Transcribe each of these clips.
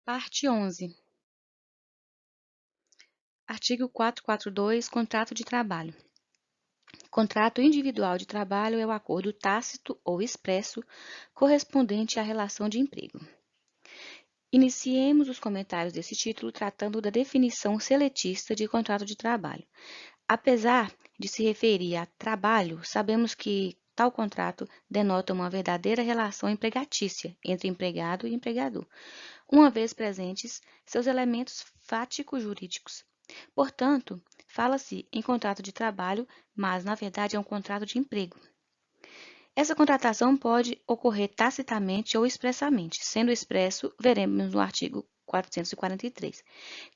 Parte 11. Artigo 442. Contrato de trabalho. Contrato individual de trabalho é o acordo tácito ou expresso correspondente à relação de emprego. Iniciemos os comentários desse título tratando da definição seletista de contrato de trabalho. Apesar de se referir a trabalho, sabemos que tal contrato denota uma verdadeira relação empregatícia entre empregado e empregador, uma vez presentes seus elementos fático-jurídicos. Portanto, fala-se em contrato de trabalho, mas na verdade é um contrato de emprego. Essa contratação pode ocorrer tacitamente ou expressamente. Sendo expresso, veremos no artigo 443,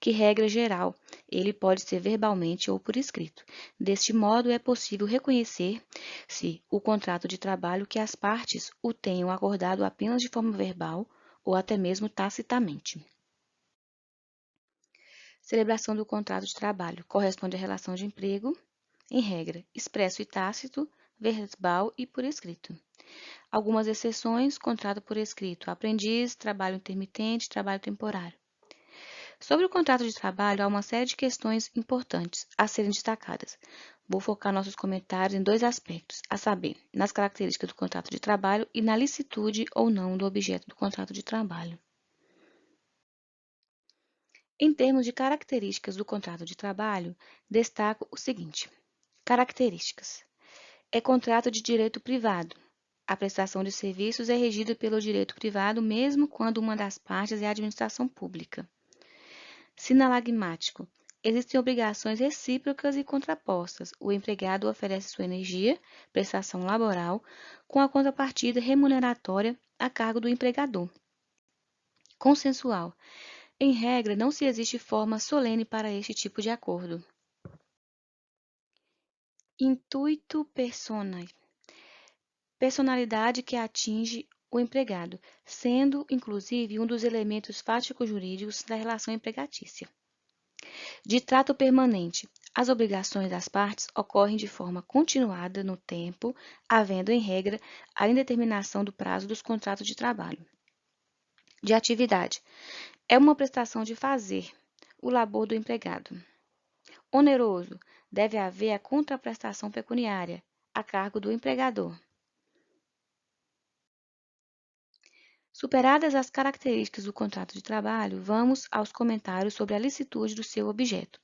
que, regra geral, ele pode ser verbalmente ou por escrito. Deste modo, é possível reconhecer-se o contrato de trabalho que as partes o tenham acordado apenas de forma verbal ou até mesmo tacitamente. Celebração do contrato de trabalho corresponde à relação de emprego, em regra, expresso e tácito, verbal e por escrito. Algumas exceções: contrato por escrito, aprendiz, trabalho intermitente, trabalho temporário. Sobre o contrato de trabalho, há uma série de questões importantes a serem destacadas. Vou focar nossos comentários em dois aspectos, a saber, nas características do contrato de trabalho e na licitude ou não do objeto do contrato de trabalho. Em termos de características do contrato de trabalho, destaco o seguinte: características. É contrato de direito privado. A prestação de serviços é regida pelo direito privado, mesmo quando uma das partes é a administração pública. Sinalagmático. Existem obrigações recíprocas e contrapostas. O empregado oferece sua energia, prestação laboral, com a contrapartida remuneratória a cargo do empregador. Consensual. Em regra, não se existe forma solene para este tipo de acordo. Intuito personae. Personalidade que atinge o empregado, sendo, inclusive, um dos elementos fático-jurídicos da relação empregatícia. De trato permanente. As obrigações das partes ocorrem de forma continuada no tempo, havendo, em regra, a indeterminação do prazo dos contratos de trabalho. De atividade. É uma prestação de fazer, o labor do empregado. Oneroso. Deve haver a contraprestação pecuniária, a cargo do empregador. Superadas as características do contrato de trabalho, vamos aos comentários sobre a licitude do seu objeto.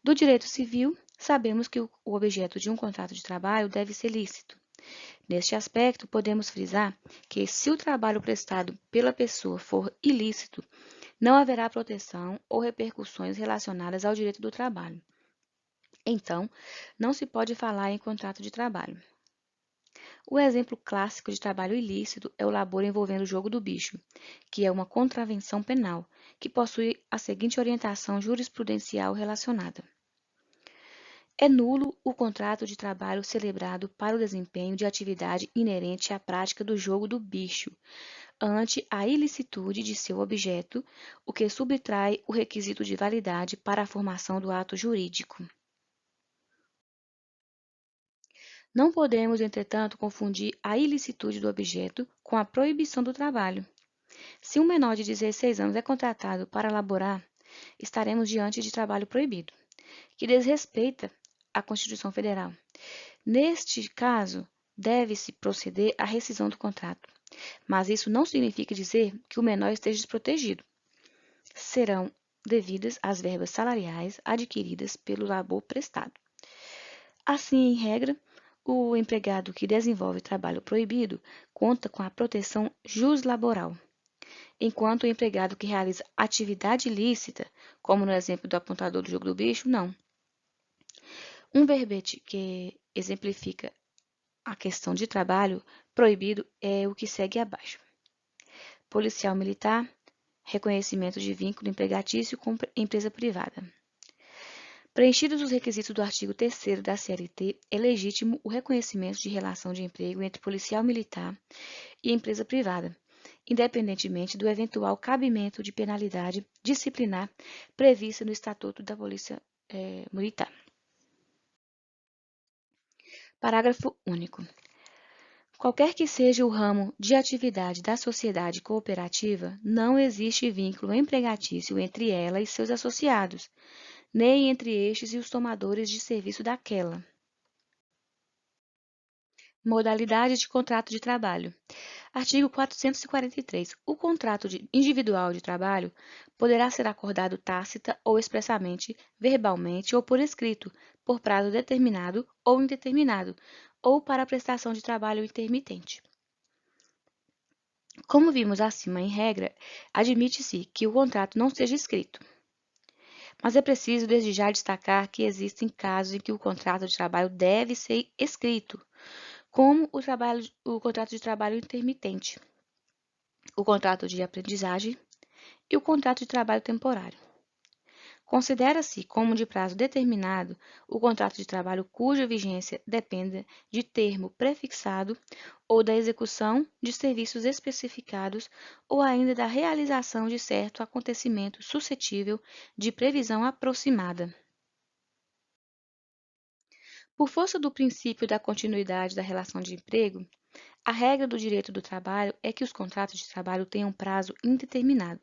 Do direito civil, sabemos que o objeto de um contrato de trabalho deve ser lícito. Neste aspecto, podemos frisar que, se o trabalho prestado pela pessoa for ilícito, não haverá proteção ou repercussões relacionadas ao direito do trabalho. Então, não se pode falar em contrato de trabalho. O exemplo clássico de trabalho ilícito é o labor envolvendo o jogo do bicho, que é uma contravenção penal, que possui a seguinte orientação jurisprudencial relacionada. É nulo o contrato de trabalho celebrado para o desempenho de atividade inerente à prática do jogo do bicho, ante a ilicitude de seu objeto, o que subtrai o requisito de validade para a formação do ato jurídico. Não podemos, entretanto, confundir a ilicitude do objeto com a proibição do trabalho. Se um menor de 16 anos é contratado para laborar, estaremos diante de trabalho proibido, que desrespeita a Constituição Federal. Neste caso, deve-se proceder à rescisão do contrato, mas isso não significa dizer que o menor esteja desprotegido. Serão devidas as verbas salariais adquiridas pelo labor prestado. Assim, em regra, o empregado que desenvolve trabalho proibido conta com a proteção juslaboral, enquanto o empregado que realiza atividade ilícita, como no exemplo do apontador do jogo do bicho, não. Um verbete que exemplifica a questão de trabalho proibido é o que segue abaixo. Policial militar, reconhecimento de vínculo empregatício com empresa privada. Preenchidos os requisitos do artigo 3º da CLT, é legítimo o reconhecimento de relação de emprego entre policial militar e empresa privada, independentemente do eventual cabimento de penalidade disciplinar prevista no Estatuto da Polícia Militar. Parágrafo único. Qualquer que seja o ramo de atividade da sociedade cooperativa, não existe vínculo empregatício entre ela e seus associados, nem entre estes e os tomadores de serviço daquela. Modalidade de contrato de trabalho. Artigo 443. O contrato individual de trabalho poderá ser acordado tácita ou expressamente, verbalmente ou por escrito, por prazo determinado ou indeterminado, ou para a prestação de trabalho intermitente. Como vimos acima, em regra, admite-se que o contrato não seja escrito. Mas é preciso desde já destacar que existem casos em que o contrato de trabalho deve ser escrito, como o contrato de trabalho intermitente, o contrato de aprendizagem e o contrato de trabalho temporário. Considera-se como de prazo determinado o contrato de trabalho cuja vigência dependa de termo prefixado ou da execução de serviços especificados ou ainda da realização de certo acontecimento suscetível de previsão aproximada. Por força do princípio da continuidade da relação de emprego, a regra do direito do trabalho é que os contratos de trabalho tenham prazo indeterminado,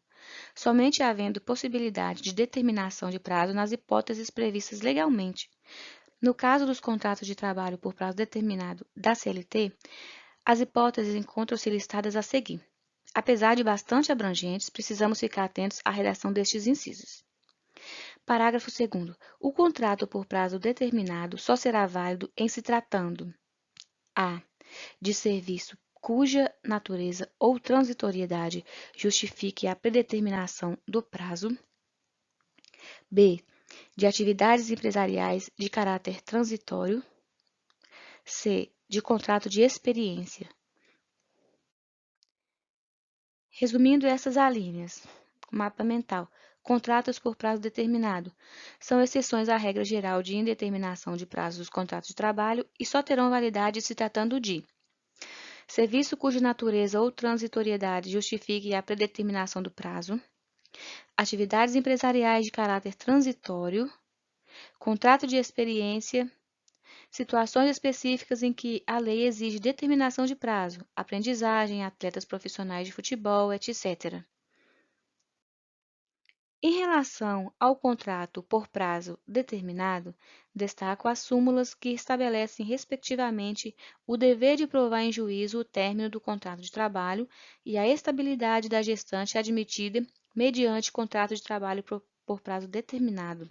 somente havendo possibilidade de determinação de prazo nas hipóteses previstas legalmente. No caso dos contratos de trabalho por prazo determinado da CLT, as hipóteses encontram-se listadas a seguir. Apesar de bastante abrangentes, precisamos ficar atentos à redação destes incisos. Parágrafo 2º. O contrato por prazo determinado só será válido em se tratando a. de serviço cuja natureza ou transitoriedade justifique a predeterminação do prazo. B. De atividades empresariais de caráter transitório. C. De contrato de experiência. Resumindo essas alíneas, mapa mental. Contratos por prazo determinado são exceções à regra geral de indeterminação de prazos dos contratos de trabalho e só terão validade se tratando de serviço cuja natureza ou transitoriedade justifique a predeterminação do prazo, atividades empresariais de caráter transitório, contrato de experiência, situações específicas em que a lei exige determinação de prazo, aprendizagem, atletas profissionais de futebol, etc. Em relação ao contrato por prazo determinado, destaco as súmulas que estabelecem, respectivamente, o dever de provar em juízo o término do contrato de trabalho e a estabilidade da gestante admitida mediante contrato de trabalho por prazo determinado.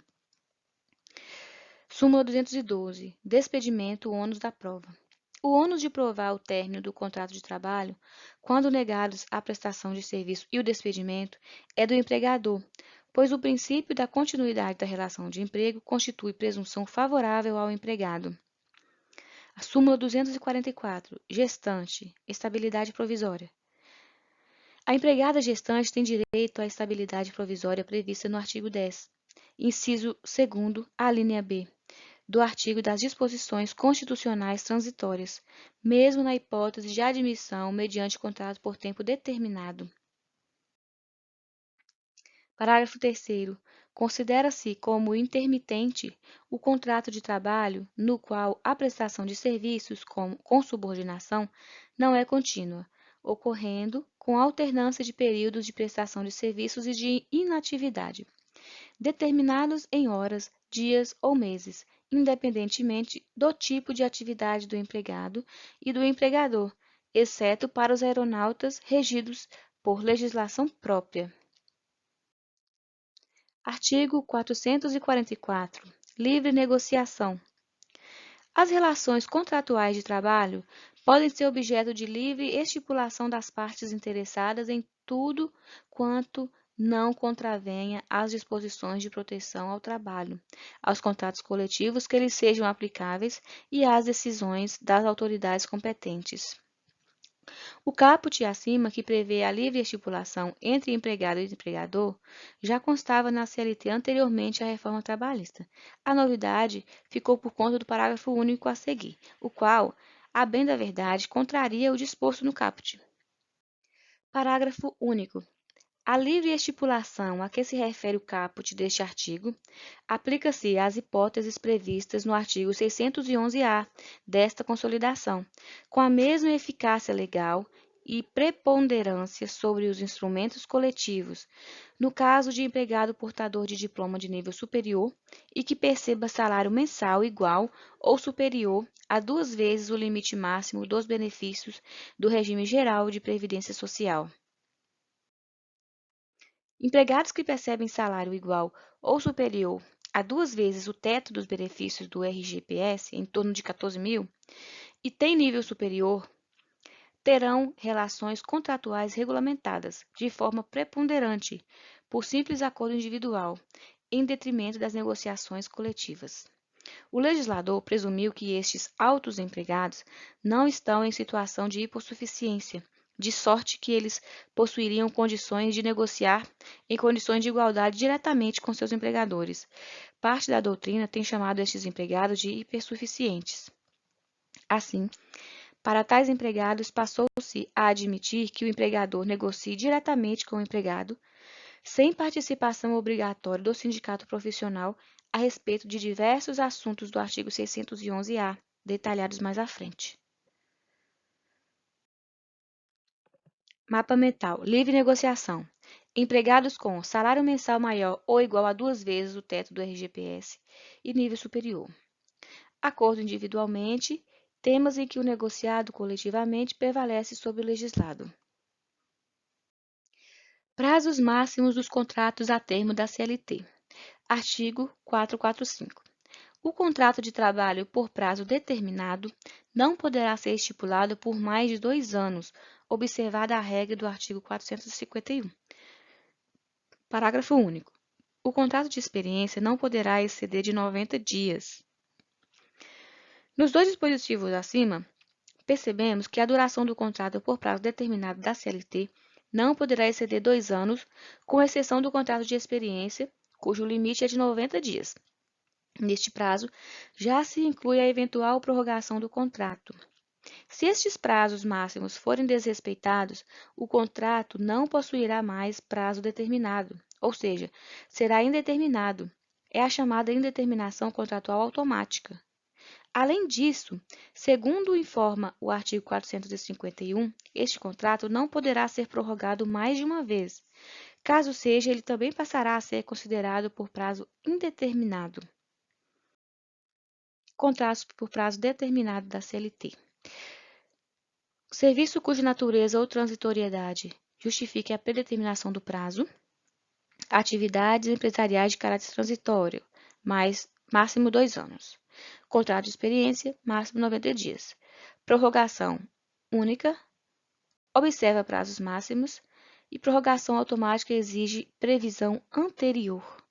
Súmula 212. Despedimento, ônus da prova. O ônus de provar o término do contrato de trabalho, quando negados a prestação de serviço e o despedimento, é do empregador, pois o princípio da continuidade da relação de emprego constitui presunção favorável ao empregado. A súmula 244. Gestante. Estabilidade provisória. A empregada gestante tem direito à estabilidade provisória prevista no artigo 10, inciso 2º, a linha B, do artigo das disposições constitucionais transitórias, mesmo na hipótese de admissão mediante contrato por tempo determinado. Parágrafo 3º. Considera-se como intermitente o contrato de trabalho no qual a prestação de serviços com subordinação não é contínua, ocorrendo com alternância de períodos de prestação de serviços e de inatividade, determinados em horas, dias ou meses, independentemente do tipo de atividade do empregado e do empregador, exceto para os aeronautas regidos por legislação própria. Artigo 444. Livre negociação. As relações contratuais de trabalho podem ser objeto de livre estipulação das partes interessadas em tudo quanto não contravenha às disposições de proteção ao trabalho, aos contratos coletivos que lhes sejam aplicáveis e às decisões das autoridades competentes. O caput acima, que prevê a livre estipulação entre empregado e empregador, já constava na CLT anteriormente à reforma trabalhista. A novidade ficou por conta do parágrafo único a seguir, o qual, a bem da verdade, contraria o disposto no caput. Parágrafo único. A livre estipulação a que se refere o caput deste artigo aplica-se às hipóteses previstas no artigo 611-A desta Consolidação, com a mesma eficácia legal e preponderância sobre os instrumentos coletivos, no caso de empregado portador de diploma de nível superior e que perceba salário mensal igual ou superior a 2 vezes o limite máximo dos benefícios do regime geral de previdência social. Empregados que percebem salário igual ou superior a 2 vezes o teto dos benefícios do RGPS, em torno de 14 mil, e têm nível superior, terão relações contratuais regulamentadas, de forma preponderante, por simples acordo individual, em detrimento das negociações coletivas. O legislador presumiu que estes altos empregados não estão em situação de hipossuficiência, de sorte que eles possuiriam condições de negociar em condições de igualdade diretamente com seus empregadores. Parte da doutrina tem chamado estes empregados de hipersuficientes. Assim, para tais empregados, passou-se a admitir que o empregador negocie diretamente com o empregado, sem participação obrigatória do sindicato profissional a respeito de diversos assuntos do artigo 611-A, detalhados mais à frente. Mapa mental. Livre negociação. Empregados com salário mensal maior ou igual a 2 vezes o teto do RGPS e nível superior. Acordo individualmente, temas em que o negociado coletivamente prevalece sobre o legislado. Prazos máximos dos contratos a termo da CLT. Artigo 445. O contrato de trabalho por prazo determinado não poderá ser estipulado por mais de 2 anos, observada a regra do artigo 451. Parágrafo único. O contrato de experiência não poderá exceder de 90 dias. Nos dois dispositivos acima, percebemos que a duração do contrato por prazo determinado da CLT não poderá exceder 2 anos, com exceção do contrato de experiência, cujo limite é de 90 dias. Neste prazo, já se inclui a eventual prorrogação do contrato. Se estes prazos máximos forem desrespeitados, o contrato não possuirá mais prazo determinado, ou seja, será indeterminado. É a chamada indeterminação contratual automática. Além disso, segundo informa o artigo 451, este contrato não poderá ser prorrogado mais de uma vez. Caso seja, ele também passará a ser considerado por prazo indeterminado. Contratos por prazo determinado da CLT. Serviço cuja natureza ou transitoriedade justifique a predeterminação do prazo. Atividades empresariais de caráter transitório, máximo 2 anos. Contrato de experiência, máximo 90 dias. Prorrogação única, observa prazos máximos e prorrogação automática exige previsão anterior.